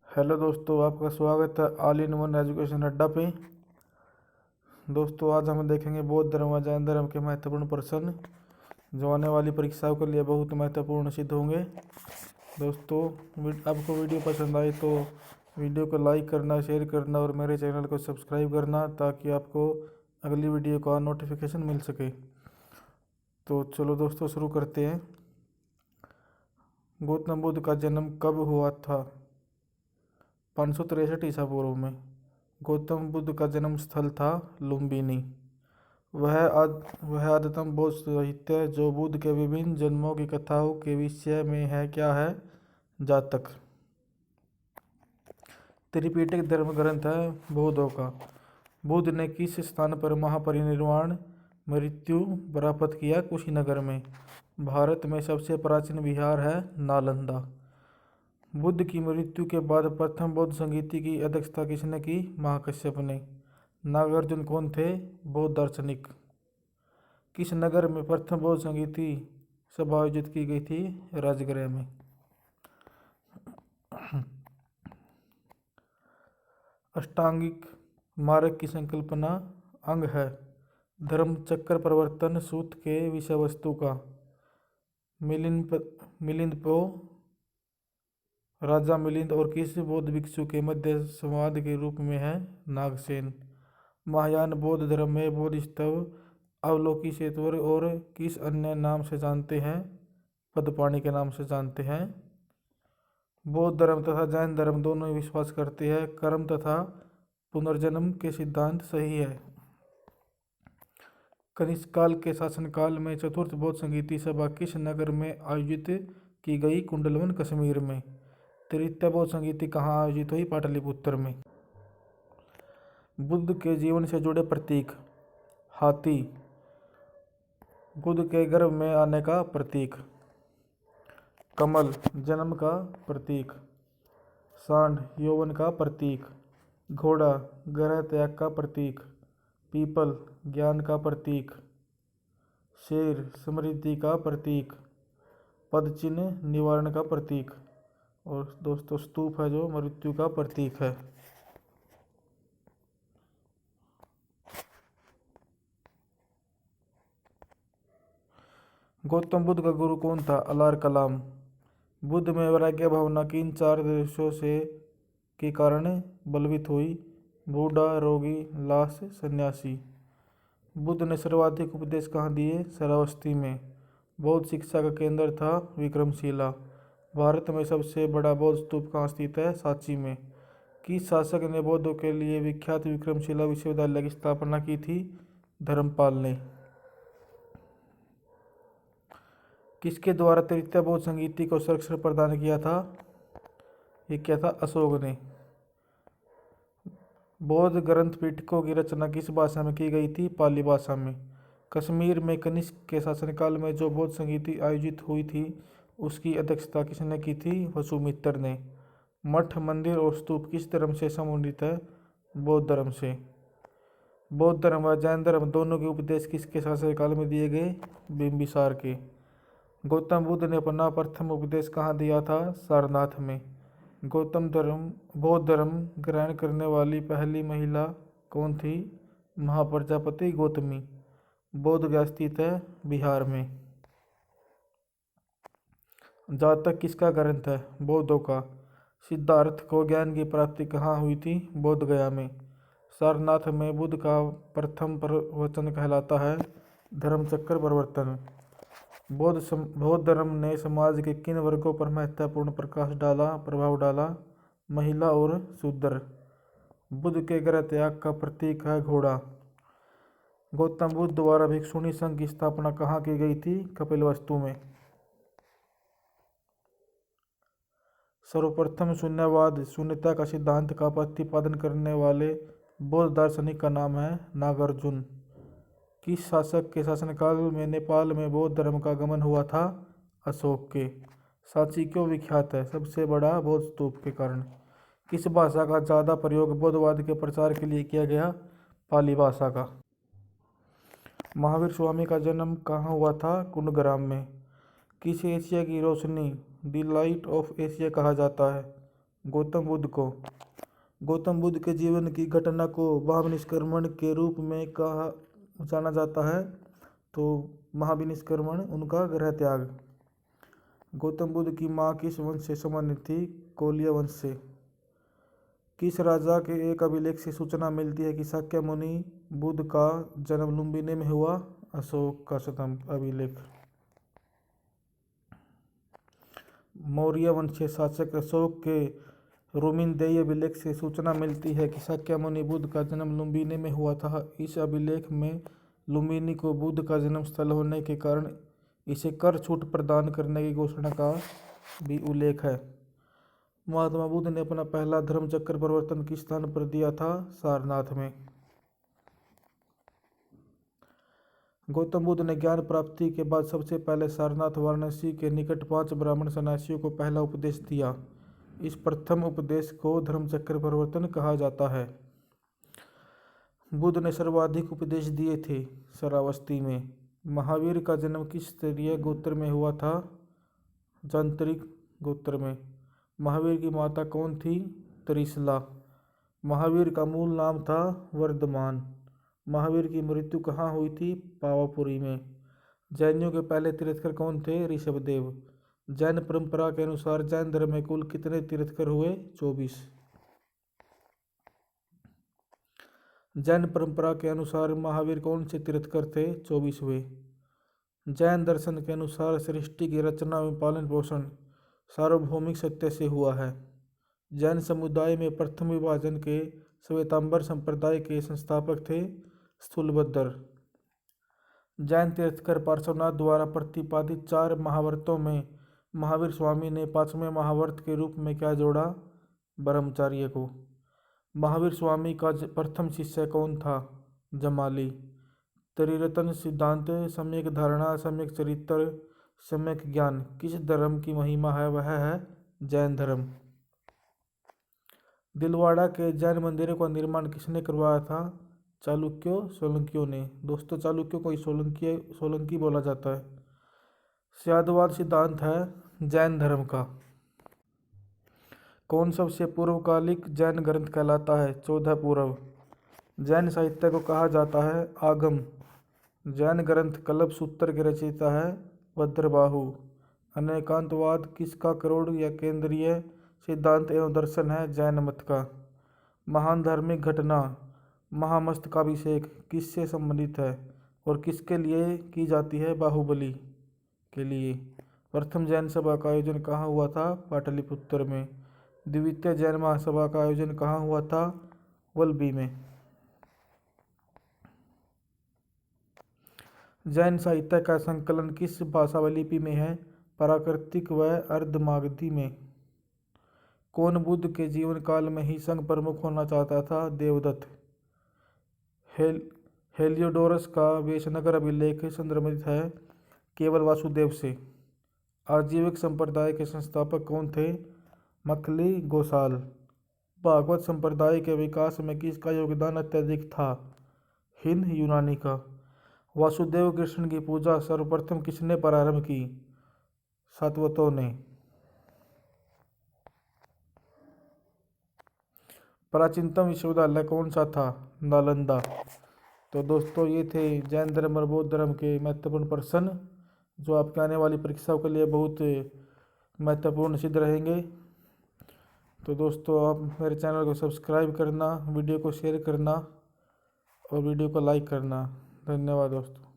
Hello दोस्तों, आपका स्वागत है ऑल इन वन एजुकेशन अड्डा पे। दोस्तों, आज हम देखेंगे बौद्ध धर्म व जैन धर्म के महत्वपूर्ण प्रश्न जो आने वाली परीक्षाओं के लिए बहुत महत्वपूर्ण सिद्ध होंगे। दोस्तों, आपको वीडियो पसंद आए तो वीडियो को लाइक करना, शेयर करना और मेरे चैनल को सब्सक्राइब करना ताकि आपको अगली वीडियो का नोटिफिकेशन मिल सके। तो चलो दोस्तों, शुरू करते हैं। गौतम बुद्ध का जन्म कब हुआ था? 563 ईसा पूर्व में। गौतम बुद्ध का जन्म स्थल था लुम्बिनी। वह आद्यतम बौद्ध साहित्य जो बुद्ध के विभिन्न जन्मों की कथाओं के विषय में है क्या है? जातक। त्रिपिटक धर्म ग्रंथ है बौद्धों का। बुद्ध ने किस स्थान पर महापरिनिर्वाण मृत्यु प्राप्त किया? कुशीनगर में। भारत में सबसे प्राचीन विहार है नालंदा। बुद्ध की मृत्यु के बाद प्रथम बौद्ध संगीति की अध्यक्षता किसने की? महाकश्यप ने। नागार्जुन कौन थे? बौद्ध दार्शनिक। किस नगर में प्रथम बौद्ध संगीति सभा आयोजित की गई थी? राजगृह में। अष्टांगिक मार्ग की संकल्पना अंग है। धर्म चक्र प्रवर्तन सूत्र के विषय वस्तु का मिलिंद राजा मिलिंद और किस बौद्ध भिक्षु के मध्य संवाद के रूप में है? नागसेन। महायान बौद्ध धर्म में बोधिसत्व अवलोकितेश्वर और किस अन्य नाम से जानते हैं? पद्मपाणि के नाम से जानते हैं। बौद्ध धर्म तथा जैन धर्म दोनों ही विश्वास करते हैं कर्म तथा पुनर्जन्म के सिद्धांत सही है। कनिष्क काल के शासनकाल में चतुर्थ बौद्ध संगीति सभा किस नगर में आयोजित की गई? कुंडलवन कश्मीर में। तृतीय बौद्ध संगीति कहाँ आयोजित हुई? पाटलिपुत्र में। बुद्ध के जीवन से जुड़े प्रतीक। हाथी बुद्ध के गर्भ में आने का प्रतीक। कमल जन्म का प्रतीक। सांड यौवन का प्रतीक। घोड़ा ग्रह त्याग का प्रतीक। पीपल ज्ञान का प्रतीक। शेर समृद्धि का प्रतीक। पदचिन्ह निवारण का प्रतीक। और दोस्तों, स्तूप है जो मृत्यु का प्रतीक है। गौतम बुद्ध का गुरु कौन था? अलार कलाम। बुद्ध में वैराग्य भावना किन चार दृश्यों से के कारण बलवित हुई? बूढ़ा, रोगी, लाश, सन्यासी। बुद्ध ने सर्वाधिक उपदेश कहाँ दिए? श्रावस्ती में। बौद्ध शिक्षा का केंद्र था विक्रमशिला। भारत में सबसे बड़ा बौद्ध स्तूप कहाँ स्थित है? सांची में। किस शासक ने बौद्धों के लिए विख्यात विक्रमशिला विश्वविद्यालय की स्थापना की थी? धर्मपाल ने। किसके द्वारा तृतीय बौद्ध संगीति को संरक्षण प्रदान किया था? ये क्या था? अशोक ने। बौद्ध ग्रंथ पिटकों की रचना किस भाषा में की गई थी? पाली भाषा में। कश्मीर में कनिष्क के शासनकाल में जो बौद्ध संगीति आयोजित हुई थी उसकी अध्यक्षता किसने की थी? वसुमित्र ने। मठ, मंदिर और स्तूप किस धर्म से संबंधित है? बौद्ध धर्म से। बौद्ध धर्म व जैन धर्म दोनों के उपदेश किसके शासनकाल में दिए गए? बिंबिसार के। गौतम बुद्ध ने अपना प्रथम उपदेश कहाँ दिया था? सारनाथ में। बौद्ध धर्म ग्रहण करने वाली पहली महिला कौन थी? महाप्रजापति गौतमी। बौद्ध गया स्थित है बिहार में। जातक किसका ग्रंथ है? बौद्धों का। सिद्धार्थ को ज्ञान की प्राप्ति कहाँ हुई थी? बोध गया में। सारनाथ में बुद्ध का प्रथम प्रवचन कहलाता है धर्मचक्र प्रवर्तन। बौद्ध धर्म ने समाज के किन वर्गों पर महत्वपूर्ण प्रभाव डाला? महिला और शूद्र। बुद्ध के गृह त्याग का प्रतीक है घोड़ा। गौतम बुद्ध द्वारा भिक्षुणी संघ की स्थापना कहाँ की गई थी? कपिलवस्तु में। सर्वप्रथम शून्यवाद शून्यता का सिद्धांत का प्रतिपादन करने वाले बौद्ध दार्शनिक का नाम है नागार्जुन। किस शासक के शासनकाल में नेपाल में बौद्ध धर्म का आगमन हुआ था? अशोक के। सांची क्यों विख्यात है? सबसे बड़ा बौद्ध स्तूप के कारण। किस भाषा का ज़्यादा प्रयोग बौद्धवाद के प्रचार के लिए किया गया? पाली भाषा का। महावीर स्वामी का जन्म कहाँ हुआ था? कुंडग्राम में। किस एशिया की रोशनी द लाइट ऑफ एशिया कहा जाता है? गौतम बुद्ध को। गौतम बुद्ध के जीवन की घटना को महाविनिष्क्रमण के रूप में कहा जाना जाता है। तो महाविनिष्क्रमण उनका गृह त्याग। गौतम बुद्ध की माँ किस वंश से संबंधित थी? कोलिय वंश से। किस राजा के एक अभिलेख से सूचना मिलती है कि शाक्य मुनि बुद्ध का जन्म लुम्बिनी में हुआ? अशोक का स्तंभ अभिलेख। मौर्य वंशीय शासक अशोक के रोमिनदेई अभिलेख से सूचना मिलती है कि शाक्य मुनि बुद्ध का जन्म लुम्बिनी में हुआ था। इस अभिलेख में लुम्बिनी को बुद्ध का जन्म स्थल होने के कारण इसे कर छूट प्रदान करने की घोषणा का भी उल्लेख है। महात्मा बुद्ध ने अपना पहला धर्म चक्र परिवर्तन किस स्थान पर दिया था? सारनाथ में। गौतम बुद्ध ने ज्ञान प्राप्ति के बाद सबसे पहले सारनाथ वाराणसी के निकट 5 ब्राह्मण सन्यासियों को पहला उपदेश दिया। इस प्रथम उपदेश को धर्मचक्र परिवर्तन कहा जाता है। बुद्ध ने सर्वाधिक उपदेश दिए थे शरावस्ती में। महावीर का जन्म किस स्तरीय गोत्र में हुआ था? जांत्रिक गोत्र में। महावीर की माता कौन थी? त्रिशला। महावीर का मूल नाम था वर्धमान। महावीर की मृत्यु कहाँ हुई थी? पावापुरी में। जैनियों के पहले तीर्थकर कौन थे? ऋषभदेव। जैन परंपरा के अनुसार जैन धर्म में कुल कितने तीर्थकर हुए? 24। जैन परंपरा के अनुसार महावीर कौन से तीर्थकर थे? 24वें। जैन दर्शन के अनुसार सृष्टि की रचना एवं पालन पोषण सार्वभौमिक सत्य से हुआ है। जैन समुदाय में प्रथम विभाजन के श्वेतांबर संप्रदाय के संस्थापक थे स्थूलभद्र। जैन तीर्थकर पार्श्वनाथ द्वारा प्रतिपादित 4 महाव्रतों में महावीर स्वामी ने 5वें महाव्रत के रूप में क्या जोड़ा? ब्रह्मचर्य को। महावीर स्वामी का प्रथम शिष्य कौन था? जमाली। त्रिरत्न सिद्धांत, सम्यक धारणा, सम्यक चरित्र, सम्यक ज्ञान किस धर्म की महिमा है? वह है जैन धर्म। दिलवाड़ा के जैन मंदिरों का निर्माण किसने करवाया था? चालुक्यों सोलंकियों ने। दोस्तों चालुक्यों को सोलंकी बोला जाता है। स्यादवाद सिद्धांत है जैन धर्म का। कौन सबसे पूर्वकालिक जैन ग्रंथ कहलाता है? 14 पूर्व। जैन साहित्य को कहा जाता है आगम। जैन ग्रंथ कल्पसूत्र के रचयिता है भद्रबाहु। अनेकांतवाद किसका करोड़ या केंद्रीय सिद्धांत एवं दर्शन है? जैन मत का। महान धार्मिक घटना महामस्तकाभिषेक किससे संबंधित है और किसके लिए की जाती है? बाहुबली के लिए। प्रथम जैन सभा का आयोजन कहाँ हुआ था? पाटलिपुत्र में। द्वितीय जैन महासभा का आयोजन कहाँ हुआ था? वल्लभी में। जैन साहित्य का संकलन किस भाषा व लिपि में है? प्राकृतिक व अर्धमागधी में। कौन बुद्ध के जीवन काल में ही संघ प्रमुख होना चाहता था? देवदत्त। हेलियोडोरस का वेशनगर अभिलेख संदर्भित है केवल वासुदेव से। आजीविक संप्रदाय के संस्थापक कौन थे? मखली गोसाल। भागवत संप्रदाय के विकास में किसका योगदान अत्यधिक था? हिंद यूनानी का। वासुदेव कृष्ण की पूजा सर्वप्रथम किसने प्रारंभ की? सातवतों ने। प्राचीनतम विश्वविद्यालय कौन सा था? नालंदा। तो दोस्तों ये थे जैन धर्म और बौद्ध धर्म के महत्वपूर्ण प्रश्न जो आपके आने वाली परीक्षाओं के लिए बहुत महत्वपूर्ण सिद्ध रहेंगे। तो दोस्तों आप मेरे चैनल को सब्सक्राइब करना, वीडियो को शेयर करना और वीडियो को लाइक करना। धन्यवाद दोस्तों।